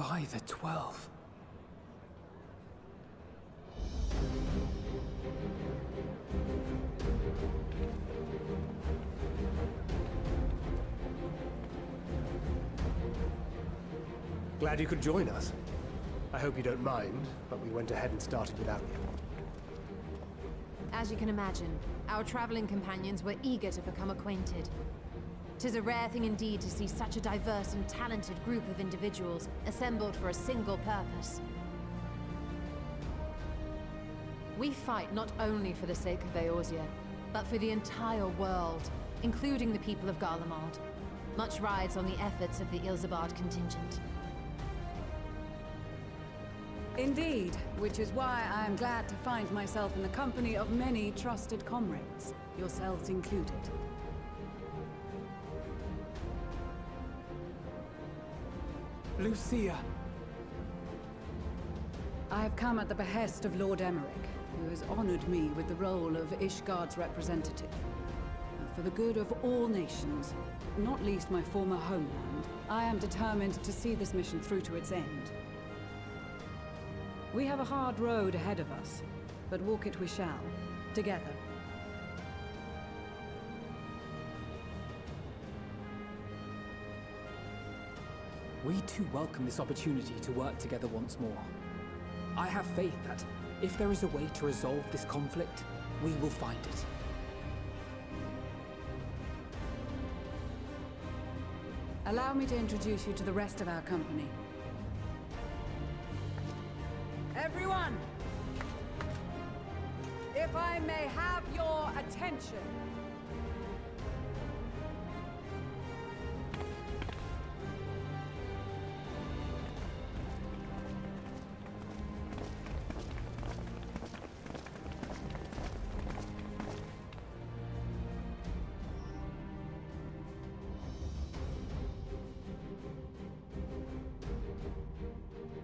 By the 12. Glad you could join us. I hope you don't mind, but we went ahead and started without you. As you can imagine, our traveling companions were eager to become acquainted. 'Tis a rare thing indeed to see such a diverse and talented group of individuals assembled for a single purpose. We fight not only for the sake of Eorzea, but for the entire world, including the people of Garlemald. Much rides on the efforts of the Ilsabard contingent. Indeed, which is why I am glad to find myself in the company of many trusted comrades, yourselves included. Lucia. I have come at the behest of Lord Emmerich, who has honored me with the role of Ishgard's representative. And for the good of all nations, not least my former homeland, I am determined to see this mission through to its end. We have a hard road ahead of us, but walk it we shall, together. We too welcome this opportunity to work together once more. I have faith that, if there is a way to resolve this conflict, we will find it. Allow me to introduce you to the rest of our company. Everyone! If I may have your attention.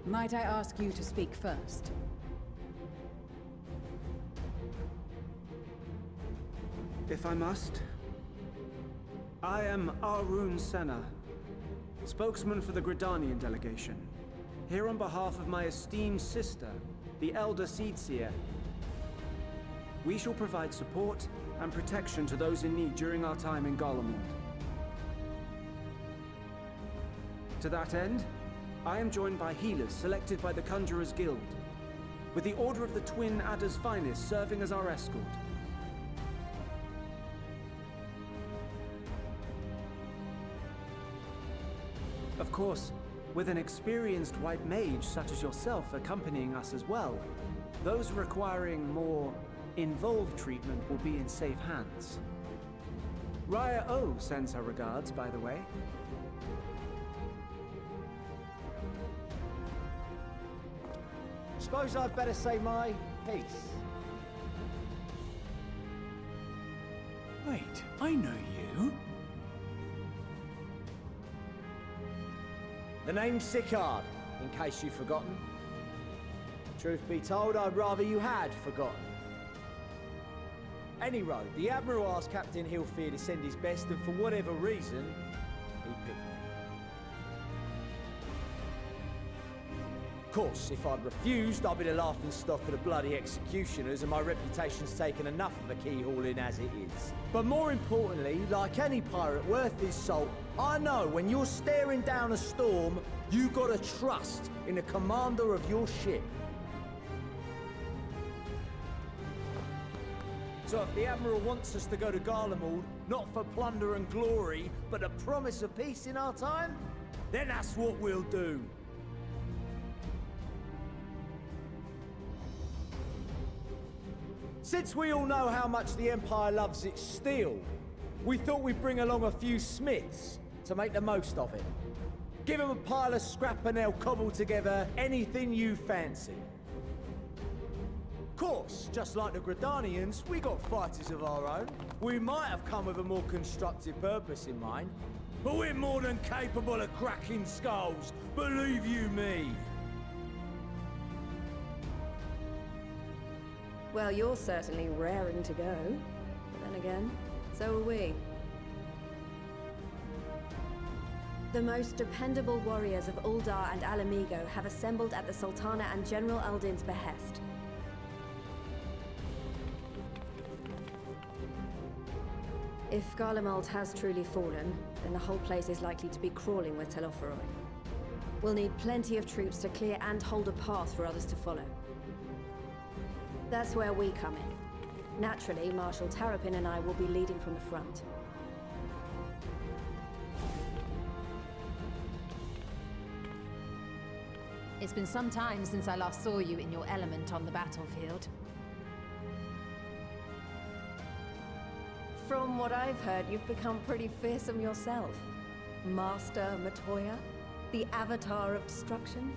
Might I ask you to speak first? If I must. I am Arun Senna, spokesman for the Gridanian delegation, here on behalf of my esteemed sister, the Elder Seedseer. We shall provide support and protection to those in need during our time in Garlemald. To that end, I am joined by healers selected by the Conjurers Guild, with the Order of the Twin Adder's Finest serving as our escort. Of course, with an experienced white mage such as yourself accompanying us as well, those requiring more involved treatment will be in safe hands. Raya O sends her regards, by the way. Suppose I'd better say my piece. Wait, I know you. The name's Sicard, in case you've forgotten. Truth be told, I'd rather you had forgotten. Any road, the Admiral asked Captain Hilfear to send his best, and for whatever reason, he picked me. Of course, if I'd refused, I'd be the laughingstock of the bloody executioners, and my reputation's taken enough of a keyhauling as it is. But more importantly, like any pirate worth his salt, I know when you're staring down a storm, you gotta trust in the commander of your ship. So if the Admiral wants us to go to Garlemald, not for plunder and glory, but a promise of peace in our time, then that's what we'll do. Since we all know how much the Empire loves its steel, we thought we'd bring along a few smiths to make the most of it. Give them a pile of scrap and they'll cobble together anything you fancy. Of course, just like the Gridanians, we got fighters of our own. We might have come with a more constructive purpose in mind, but we're more than capable of cracking skulls, believe you me. Well, you're certainly raring to go. But then again, so are we. The most dependable warriors of Uldar and Alamigo have assembled at the Sultana and General Aldin's behest. If Garlemald has truly fallen, then the whole place is likely to be crawling with Telophoroi. We'll need plenty of troops to clear and hold a path for others to follow. That's where we come in. Naturally, Marshal Terrapin and I will be leading from the front. It's been some time since I last saw you in your element on the battlefield. From what I've heard, you've become pretty fearsome yourself. Master Matoya, the Avatar of Destruction.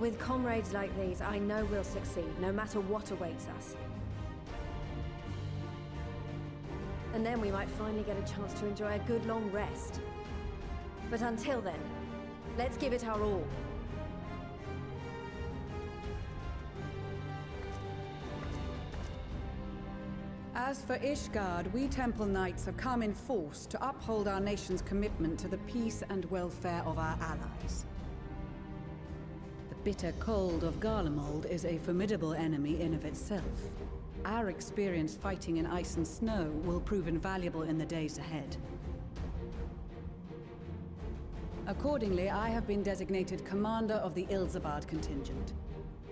With comrades like these, I know we'll succeed, no matter what awaits us. And then we might finally get a chance to enjoy a good long rest. But until then, let's give it our all. As for Ishgard, we Temple Knights have come in force to uphold our nation's commitment to the peace and welfare of our allies. The bitter cold of Garlemald is a formidable enemy in of itself. Our experience fighting in ice and snow will prove invaluable in the days ahead. Accordingly, I have been designated commander of the Ilzabard contingent.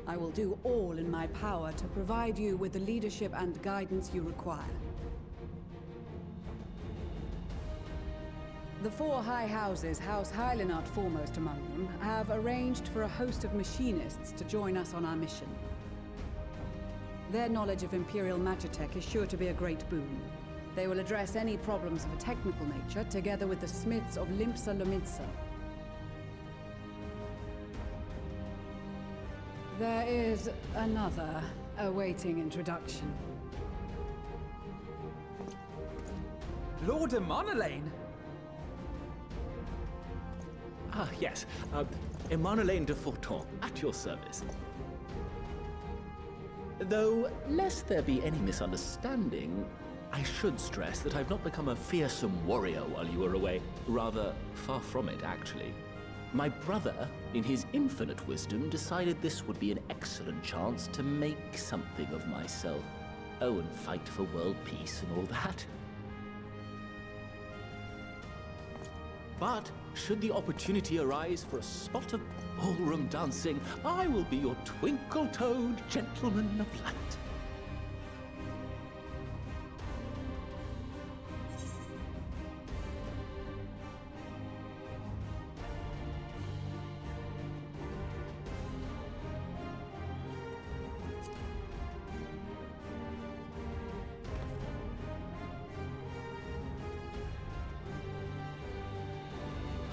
I will do all in my power to provide you with the leadership and guidance you require. The four high houses, House Hylinart foremost among them, have arranged for a host of machinists to join us on our mission. Their knowledge of Imperial Magitech is sure to be a great boon. They will address any problems of a technical nature, together with the smiths of Limpsa Lomitsa. There is another awaiting introduction. Lord Emanolain! Ah, yes. Emanolain de Forton, at your service. Though, lest there be any misunderstanding, I should stress that I've not become a fearsome warrior while you were away. Rather, far from it, actually. My brother, in his infinite wisdom, decided this would be an excellent chance to make something of myself. Oh, and fight for world peace and all that. But, should the opportunity arise for a spot of ballroom dancing, I will be your twinkle-toed gentleman of light.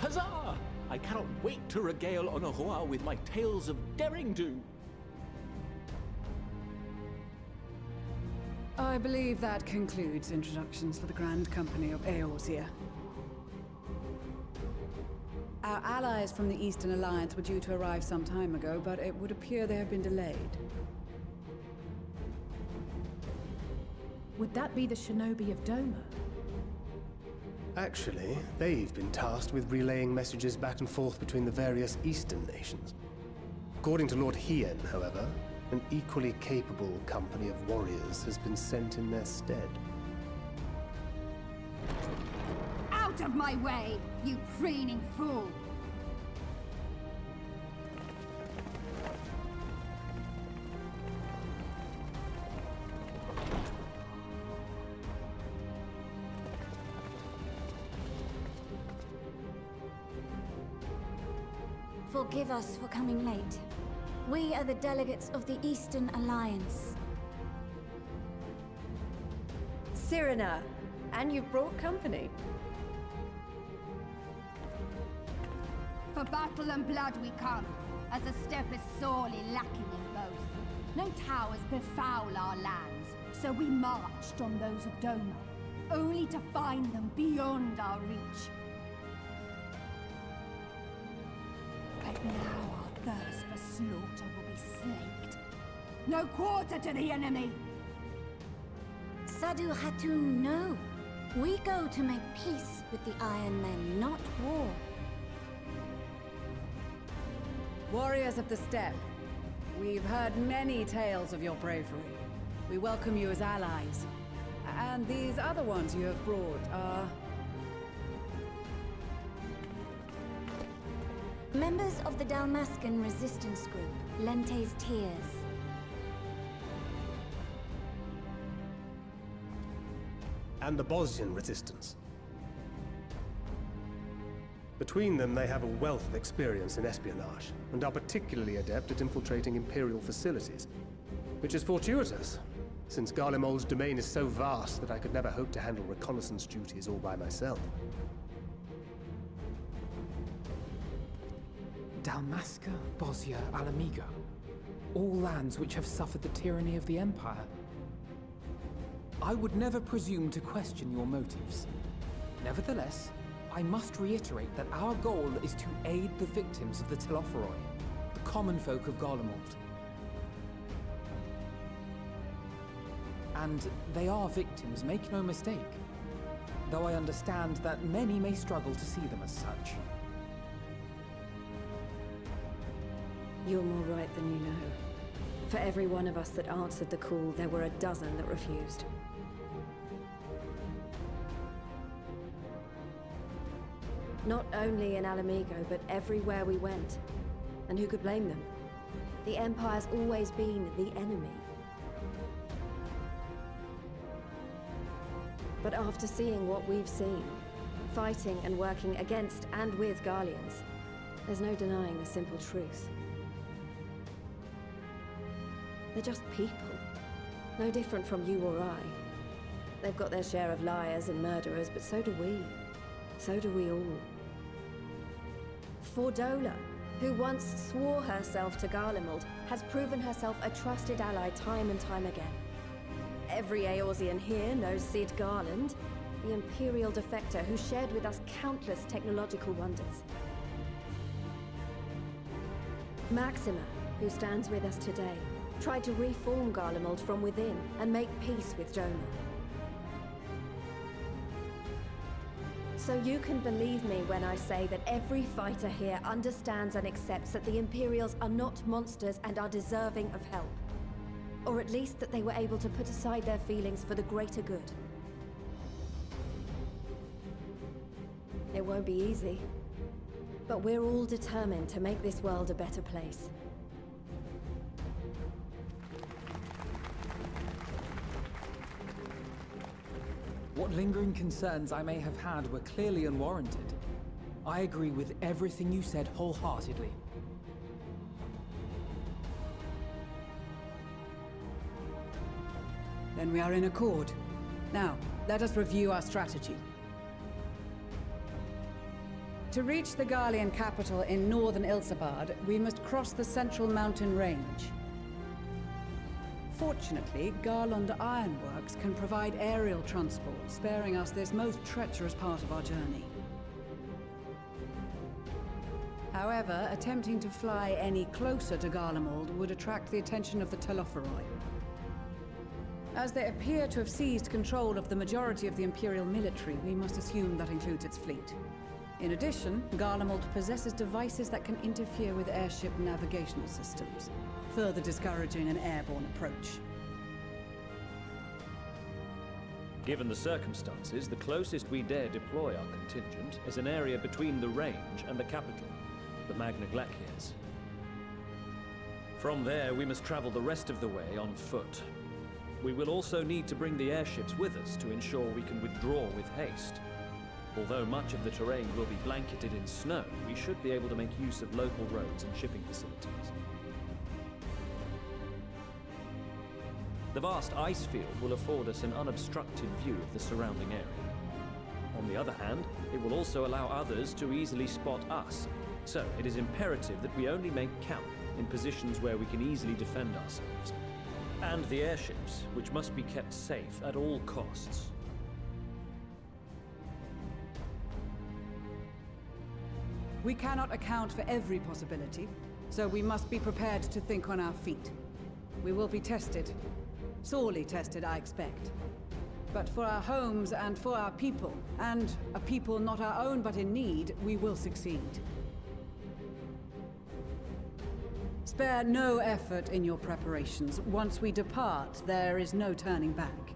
Huzzah! I cannot wait to regale Honoroa with my tales of daring-do. I believe that concludes introductions for the Grand Company of Eorzea. Our allies from the Eastern Alliance were due to arrive some time ago, but it would appear they have been delayed. Would that be the shinobi of Doma? Actually, they've been tasked with relaying messages back and forth between the various Eastern nations. According to Lord Hien, however, an equally capable company of warriors has been sent in their stead. Out of my way, you preening fool! Forgive us for coming late. We are the delegates of the Eastern Alliance. Cyrena, and you've brought company. For battle and blood we come, as a step is sorely lacking in both. No towers befoul our lands, so we marched on those of Doma, only to find them beyond our reach. But now our thirst for slaughter will be slaked. No quarter to the enemy! Sadu Hatun, no. We go to make peace with the Iron Men, not war. Warriors of the Steppe, we've heard many tales of your bravery. We welcome you as allies. And these other ones you have brought are... Members of the Dalmascan resistance group, Lente's Tears. And the Bosnian resistance. Between them, they have a wealth of experience in espionage, and are particularly adept at infiltrating Imperial facilities. Which is fortuitous, since Garlemald's domain is so vast that I could never hope to handle reconnaissance duties all by myself. Dalmasca, Bosnia, Alamigo. All lands which have suffered the tyranny of the Empire. I would never presume to question your motives. Nevertheless, I must reiterate that our goal is to aid the victims of the Telophoroi, the common folk of Garlemald. And they are victims, make no mistake. Though I understand that many may struggle to see them as such. You're more right than you know. For every one of us that answered the call, there were a dozen that refused. Not only in Alamigo, but everywhere we went. And who could blame them? The Empire's always been the enemy. But after seeing what we've seen, fighting and working against and with Garleans, there's no denying the simple truth. They're just people. No different from you or I. They've got their share of liars and murderers, but so do we. So do we all. Fordola, who once swore herself to Garlemald, has proven herself a trusted ally time and time again. Every Eorzean here knows Cid Garland, the Imperial defector who shared with us countless technological wonders. Maxima, who stands with us today, tried to reform Garlemald from within and make peace with Joma. So you can believe me when I say that every fighter here understands and accepts that the Imperials are not monsters and are deserving of help. Or at least that they were able to put aside their feelings for the greater good. It won't be easy, but we're all determined to make this world a better place. What lingering concerns I may have had were clearly unwarranted. I agree with everything you said wholeheartedly. Then we are in accord. Now, let us review our strategy. To reach the Garlean capital in northern Ilsabard, we must cross the central mountain range. Fortunately, Garland Ironworks can provide aerial transport, sparing us this most treacherous part of our journey. However, attempting to fly any closer to Garlemald would attract the attention of the Telophoroi. As they appear to have seized control of the majority of the Imperial military, we must assume that includes its fleet. In addition, Garlemald possesses devices that can interfere with airship navigational systems, further discouraging an airborne approach. Given the circumstances, the closest we dare deploy our contingent is an area between the range and the capital, the Magna Glaciers. From there, we must travel the rest of the way on foot. We will also need to bring the airships with us to ensure we can withdraw with haste. Although much of the terrain will be blanketed in snow, we should be able to make use of local roads and shipping facilities. The vast ice field will afford us an unobstructed view of the surrounding area. On the other hand, it will also allow others to easily spot us, so it is imperative that we only make camp in positions where we can easily defend ourselves. And the airships, which must be kept safe at all costs. We cannot account for every possibility, so we must be prepared to think on our feet. We will be tested. Sorely tested, I expect. But for our homes and for our people, and a people not our own but in need, we will succeed. Spare no effort in your preparations. Once we depart, there is no turning back.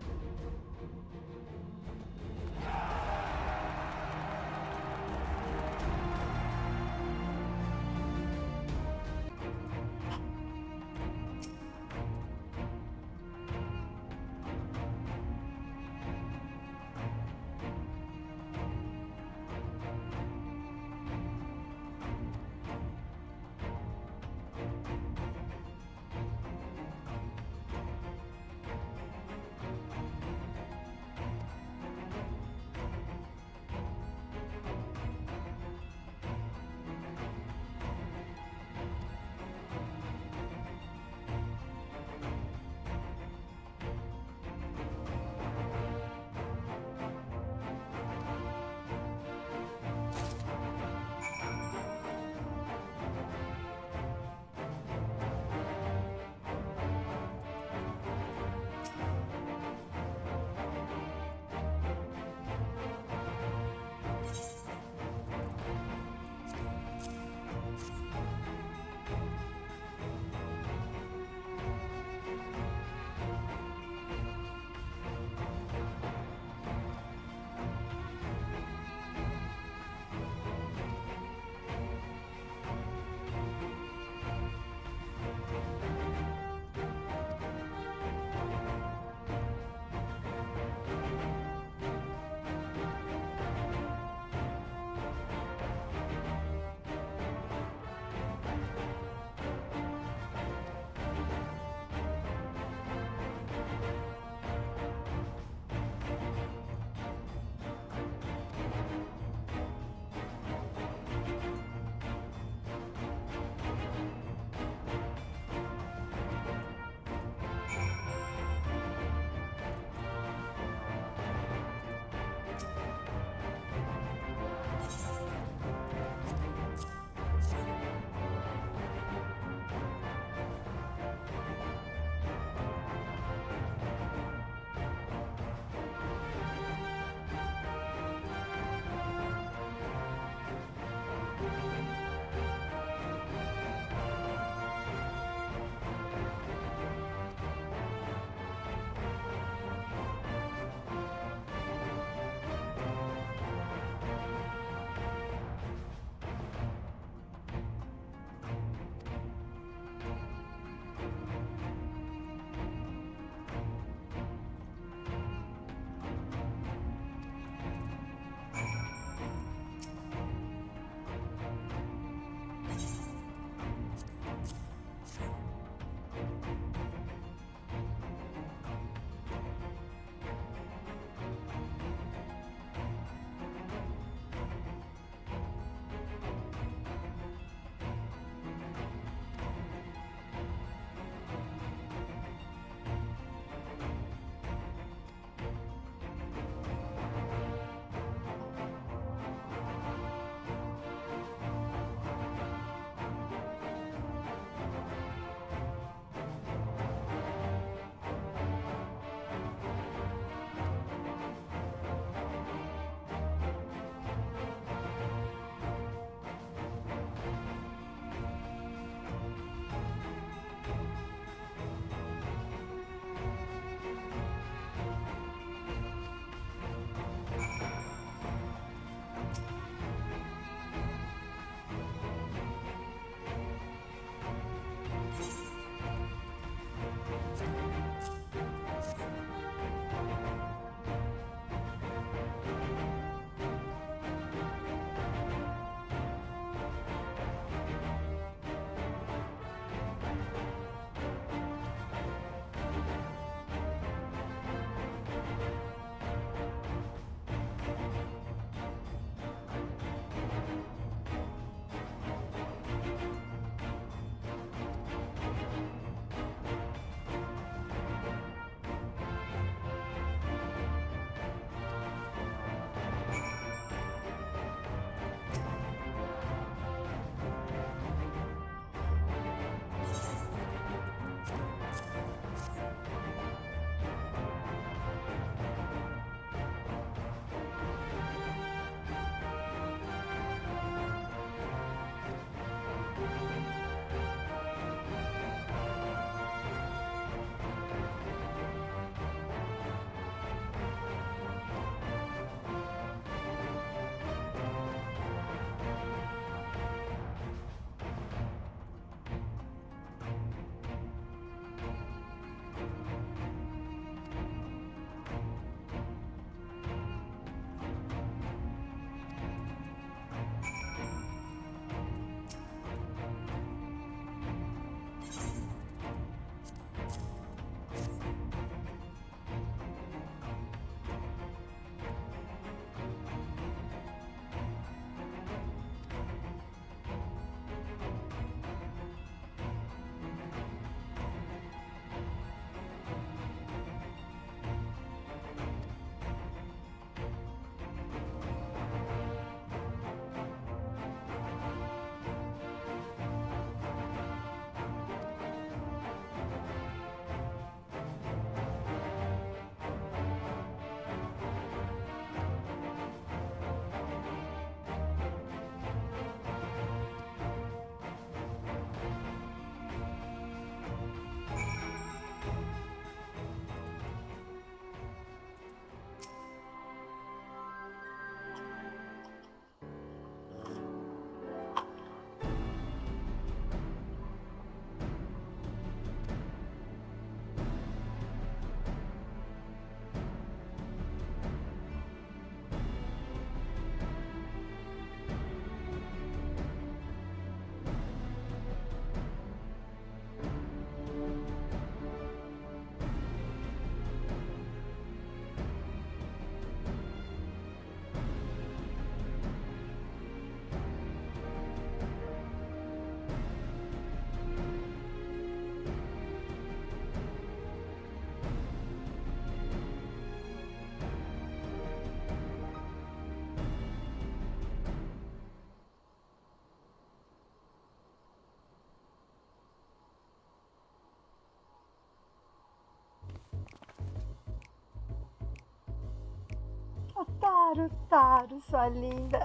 Taro, sua linda.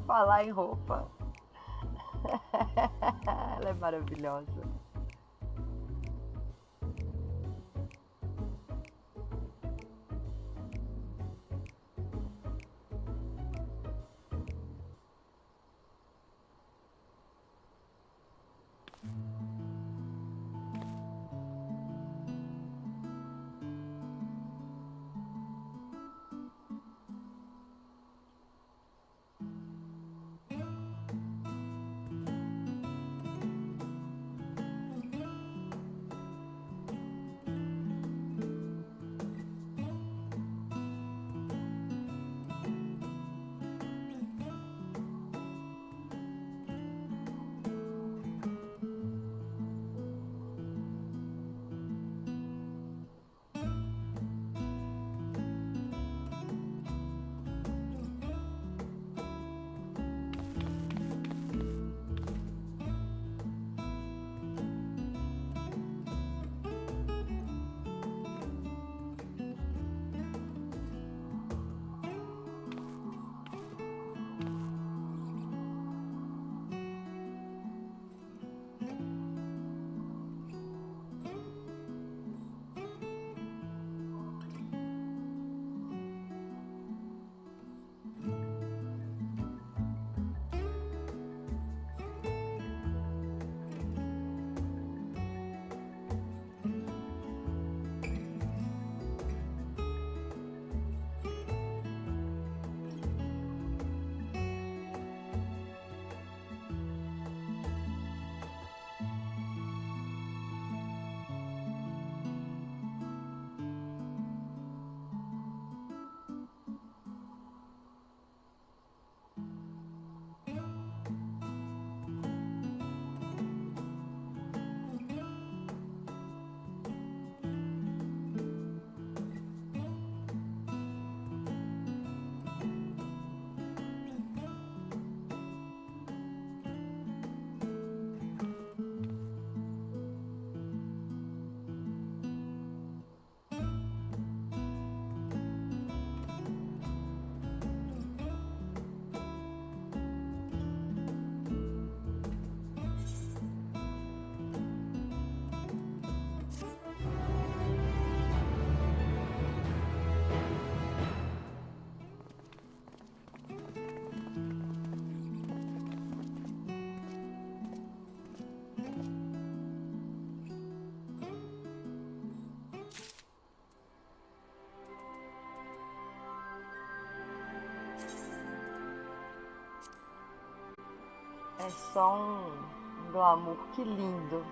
Falar em roupa. Ela é maravilhosa. É só um glamour, que lindo.